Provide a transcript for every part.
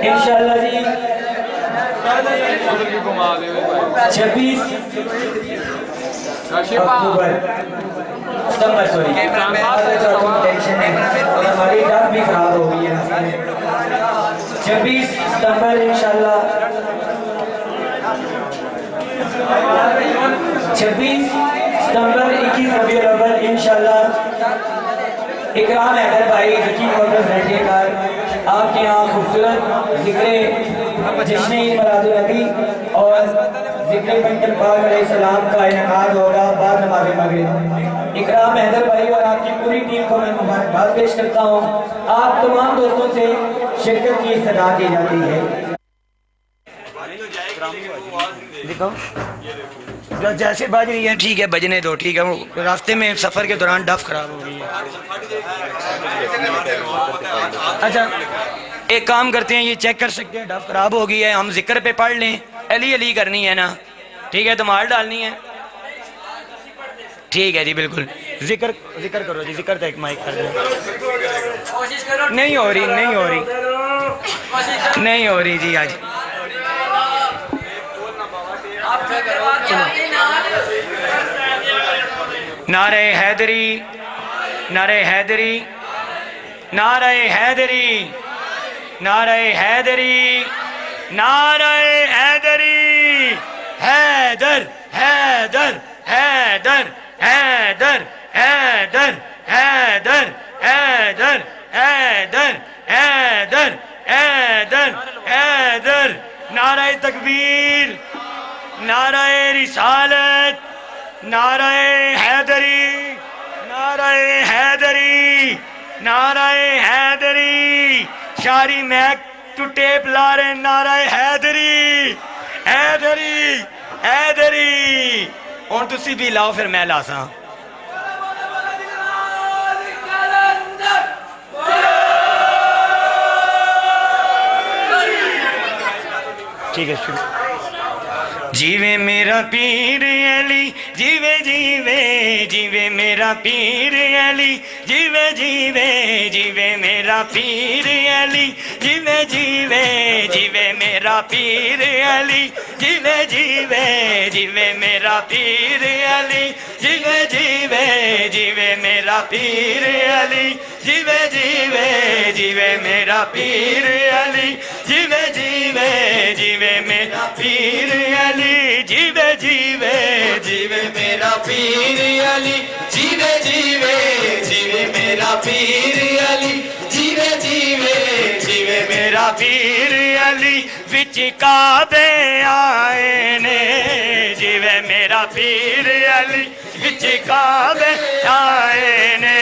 इंशाल्लाह जी 26 अक्टूबर सितंबर sorry tension है हमारी डब भी खराब हो गई है 26 सितंबर इंशाल्लाह 26 सितंबर 21 रबीउल अव्वल इंशाल्लाह इकराम हैदर भाई जकी मोटर्स रेंटेकार आपके यहाँ खूबसूरत जिक्र जश्न मिलादुन नबी और जिक्र पंजल पाक अलैहिस्सलाम का इनेकाद होगा बाद नमाज़ मगरिब। इकराम हैदर भाई और आपकी पूरी टीम को मैं मुबारकबाद पेश करता हूँ। आप तमाम दोस्तों से शिरकत की सलाह की जाती है। दिखाओ जैसे बज रही है ठीक है, बजने दो ठीक है। रास्ते में सफ़र के दौरान डफ खराब हो गई है। अच्छा एक काम करते हैं, ये चेक कर सकते हैं डफ खराब हो गई है, हम जिक्र पे पढ़ लें। अली अली करनी है ना, ठीक है, धमाल डालनी है, ठीक है जी बिल्कुल। जिक्र जिक्र करो जी, जिक्र तो एक माइक कर दो। नहीं हो रही नहीं हो रही नहीं हो रही जी आज। नारे हैदरी नारे हैदरी नारे हैदरी नारे हैदरी नारे हैदरी हैदर हैदर हैदर हैदर हैदर हैदर हैदर हैदर हैदर हैदर हैदर नारे तकबीर नारे रिसालत नारे हैदरी नारे हैदरी नारे हैदरी। शारी मैक टू टेप ला रहे नारे हैदरी हैदरी हैदरी। और तुसी भी लाओ फिर मैं लासा। ठीक है शुरू। जीवे मेरा पीर अली जीवे जीवे जीवे मेरा पीर अली जीवे जीवे जीवे मेरा पीर अली जीवे जीवे जीवे मेरा पीर अली जीवे जीवे जीवे मेरा पीर अली जीवे जीवे जीवे मेरा पीर अली जीवे जीवे जीवे मेरा पीर अली जीवे जीवे जीवे मेरा पीर अली जीवे जीवे जीवे मेरा पीर अली जीवे जीवे जीवे मेरा पीर अली जीवे जीवे जीवे मेरा पीर अली विच काबे आए ने जीवे मेरा पीर अली विच काबे आए ने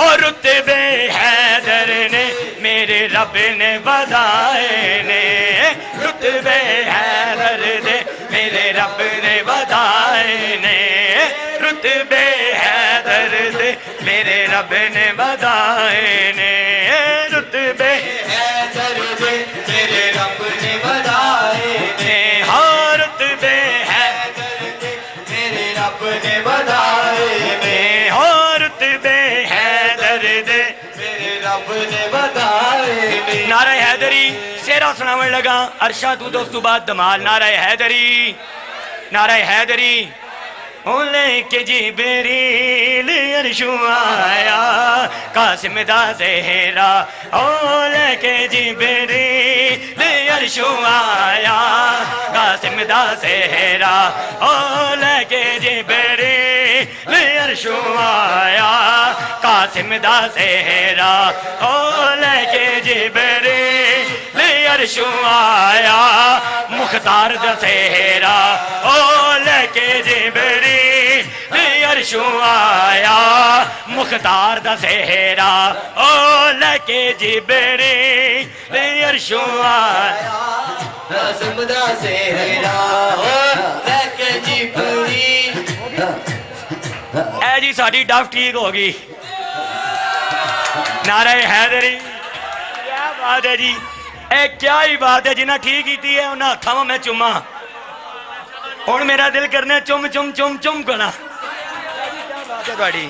और रुतबे हैदर ने मेरे रब ने बधाए ने रुतबे हैदर ने मेरे रब ने बधाए ने रुतबे हैदर ने मेरे रब ने बधाए ने रुतबे हैदर ने मेरे रब ने बधाए ने हाँ रुतबे हैदर ने मेरे रब ने बधाए ने हाँ रुतबे हैदर ने मेरे रब ने बधाए ने। नारा हैदरी शेरा सुनावन लगा अरशा तू दोस्तों बाद धमाल। नारा हैदरी नारा हैदरी लेके जिब्रील अर्शु आया कासिम दा ज़हरा ओ लेके जिब्रील अर्शु आया कासिम दा ज़हरा ओ लेके जिब्रील अर्शु आया कासिम दा ज़हरा ओ लेके जिब्रील अर्शु आया मुख्तार दा ज़हरा ओ लेके जिब्रील अर्शु आया मुख्तार दा ज़हरा ओ लेके जिब्रील अर्शु आया कासिम दा ज़हरा ओ लेके जिब्रील। जी साड़ी डफ ठीक होगी। नारे हैदरी क्या बात है जी, ए क्या ही बात है जिन्हें ठीक की है उन्हें हथा मैं चुमा हूँ मेरा दिल करने चुम चुम चुम चुम करना। क्या बात है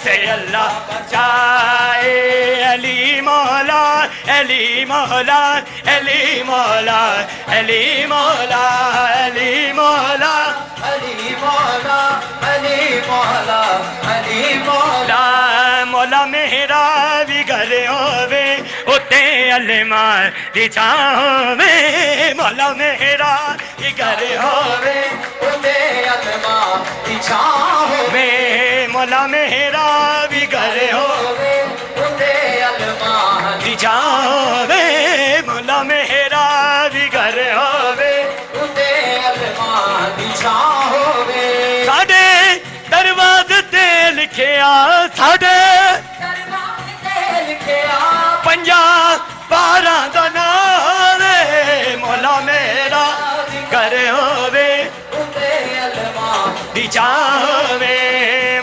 से अल्लाह चाहे अली मौला अली मौला अली मौला अली मौला अली मौला अली मौला अली मौला अली मौला मौला मेरा भी घर होवे उते अलमार दी छावे मौला मेरा भी घर होवे उते अलमा दी छावे मौला मेरा भी घर होवे उते अलमा दी छावे मौला मेरा भी घर होवे उते अलमा दी छावे साडे दरवाजे ते लिखिया साडे दरबार ते लिखिया पंजाब 12 दा नाम मौला मेरा घर होवे उते अलमा दी छावे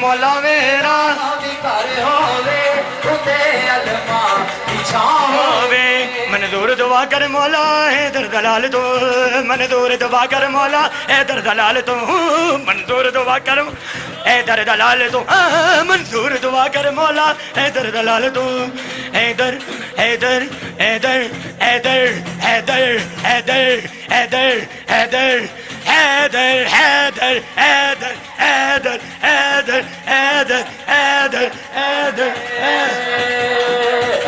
मौला मेरा दी घर होवे उते अलमा दी छावे होवे मंजूर दुआ कर मौला है दर दलाल तू मंजूर दुआ कर मौला है दर दलाल तू मंजूर दुआ कर है दर दलाल तू मंजूर दुआ कर मौला है दर दलाल तू हैदर हैदर हैदर हैदर हैदर हैदर हैदर हैदर हैदर हैदर हैदर हैदर हैदर हैदर हैदर हैदर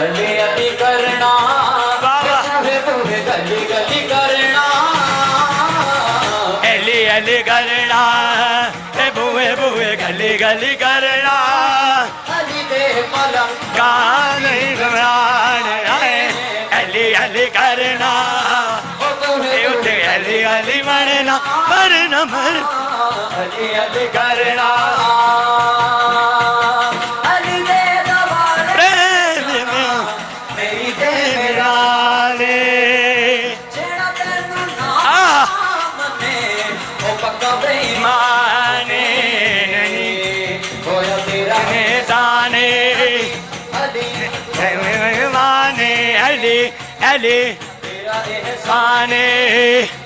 अली अली करना बाबा पूरे गली गली करना अली अली करना बुए बुए गली गली करना अली दे मलंग गान घबरान अली अली करना उठे अली अली मरना मरना मर अली अली करना अली दे दवार प्रेम में मेरी दे मेरा राले जेड़ा तेनू नाम ने ओ पक्का माने नहीं होया तेरा निशाने अली माने अली अली तेरा एहसान साने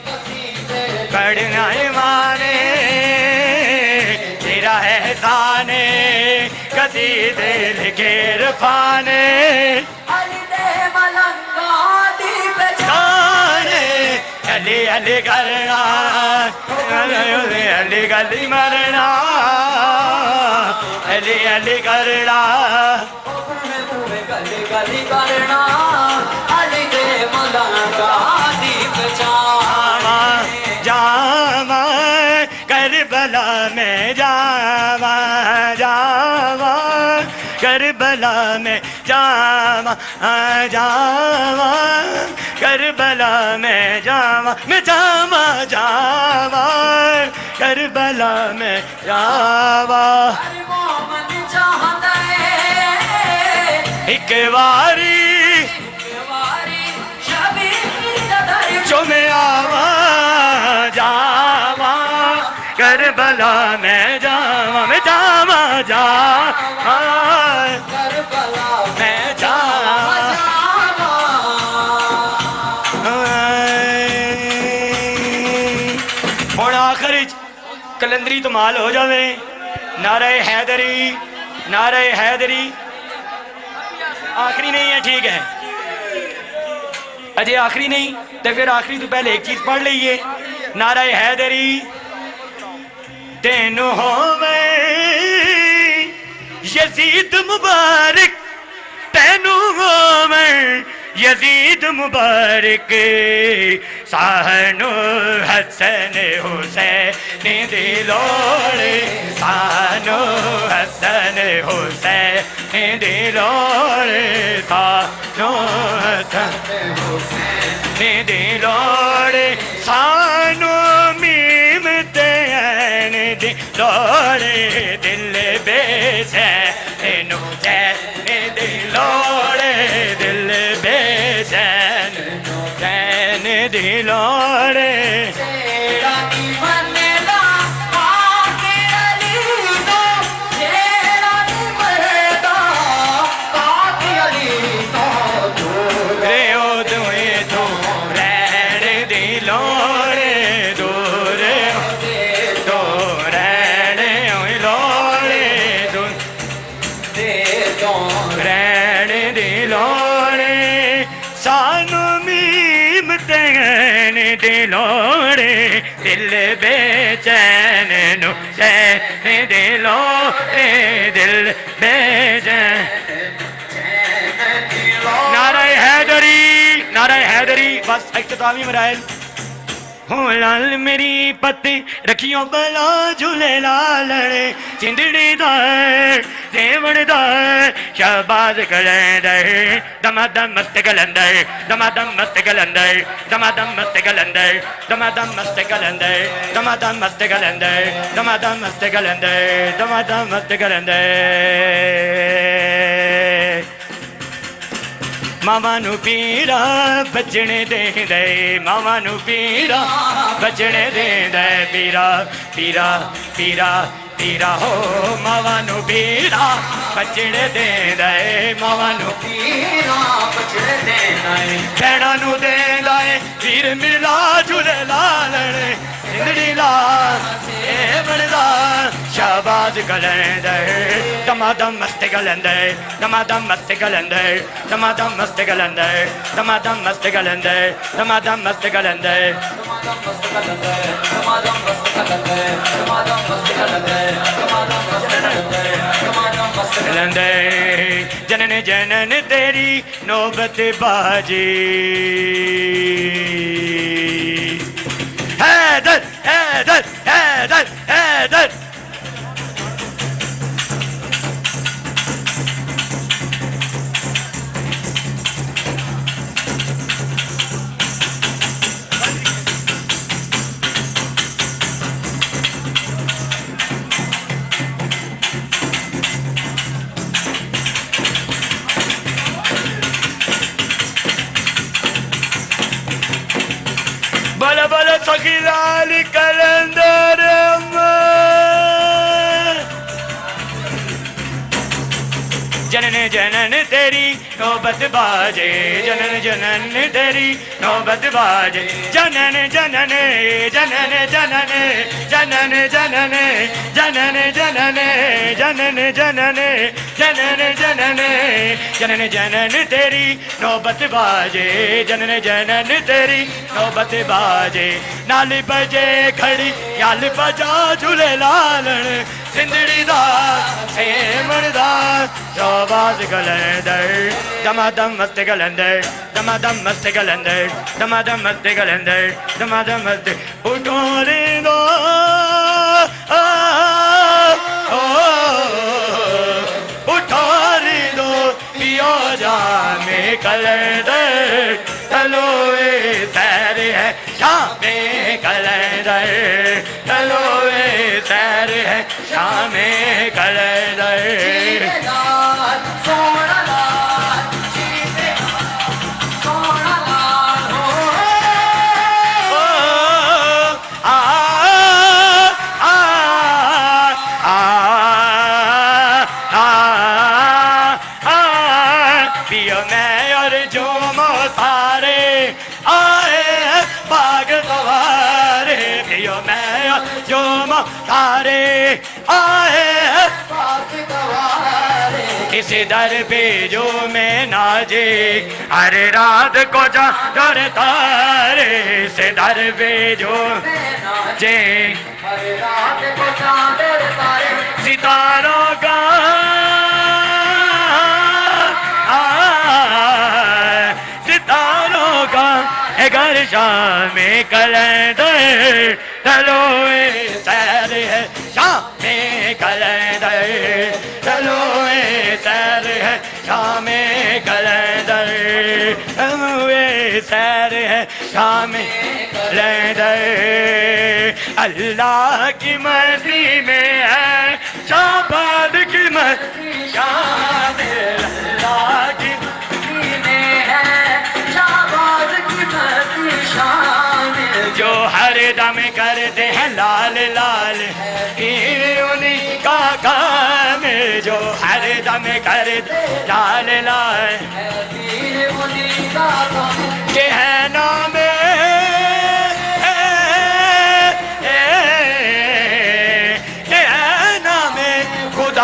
नसीबे पढ़ना माने तेरा एहसान कसी दिल के रफाने अली दे मलंगा दी गाने अली अली करना अली गली मरना अली अली करना गली गली करना अली दे मलंगा दी जावा जावा करबला में जावा जावा करबला में जावा जावा करबला में जावा मैं जावा जावा करबला में जावा मोहम्मद चाहता है एक बारी जो मैं आवा जावा करबला में जावा मैं जावा जावा करबला मैं जावा ਹੁਣ ਆਖਰ ਵਿੱਚ ਕਲੰਦਰੀ ਧਮਾਲ ਹੋ ਜਾਵੇ ਨਾਰੇ ਹੈਦਰੀ ਨਾਰੇ हैदरी आखिरी नहीं है ठीक है अजय आखिरी नहीं तो फिर आखिरी तो पहले एक चीज पढ़ लीजिए नारे हैदरी तेन होवे यजीद मुबारक तेनू होवे यजीद मुबारक साहनो हसन हुसैन दी लोड़ साहनो हसन हुसैन दी लोड़ साहनो हसन हुसैन दी लोड़ सानो मीम तैन दी लोड़ दिल बेचैन चैन दी लोड़ दिल बेचैन चैन दी लोड़ Lord चैन दिलोड़े दिल बेचैन नु चैन दिलोड़े दिल बेचैन नारे हैदरी बस इख्तितामी मराइल हो लाल मेरी पत्ती रखियो बला झूले लालड़े चिंदड़ी दार देवड़ दार शहबाज कलंदर दमादम मस्त कलंदर दमादम मस्त कलंदर दमादम मस्त कलंदर दमादम मस्त कलंदर दमादम मस्त कलंदर दमादम मस्त कलंदर दमादम मस्त कलंदर मामा नू पीरा बचने दे दे मामा नू पीरा बचने दे दे पीरा पीरा पीरा पीरा हो मामा नू पीरा बचने दे दे मामा नू पीरा बचने दे दे भैणा नू दे दे वीर मिला झूले लालड़े जिंदड़ी लाल ए बनदा शहबाज कलंदर दमादम मस्त कलंदर दमादम मस्त कलंदर दमादम मस्त कलंदर दमादम मस्त कलंदर दमादम मस्त कलंदर कलंदर जनन जनन तेरी नौबत बाजी हैदर हैदर हैदर हैदर बल बल सखी लाल कलंदर जनन जनन तेरी नौबत बाजे जनन जनन तेरी नौबत बाजे जनन जनन जनन जनन जनन जनन जनन जनन जनन जनन जनन जनन जनन जनन तेरी नौबत बाजे जनन जनन तेरी नौबत बाजे नाल बजे खड़ी याल बजा झूले लालण सिंधड़ी दा सेमण दा शहबाज कलंदर दमादम मस्त कलंदर दमादम मस्त कलंदर दमादम मस्त कलंदर दमादम मस्त उठो रे दो उठो रे दो पियो जामे कलंदर चलो ए सैर है शामे कलंदर चलो ए सैर है शामे कलंदर सोना लाल सोना लाल हो पियो मैं और जो सारे आए बाग सवारे पियो मैं और जो सारे आए इस दर पे जो मैं नाजे अरे रात को जा डर तारे इस दर पे जो जे सितारों का सितारों का घर शाम कलंदर चलो सैर है शाम कलंदर चलो सैर है शाम कलंदर सैर है शाम कलंदर अल्लाह की मर्जी में है शाबाद की मर्जी शामिल अल्लाह की जो हर दम करते हैं लाल लाल उन्हीं का काम जो हर दम करते लाल लाल के है नाम के है नाम खुदा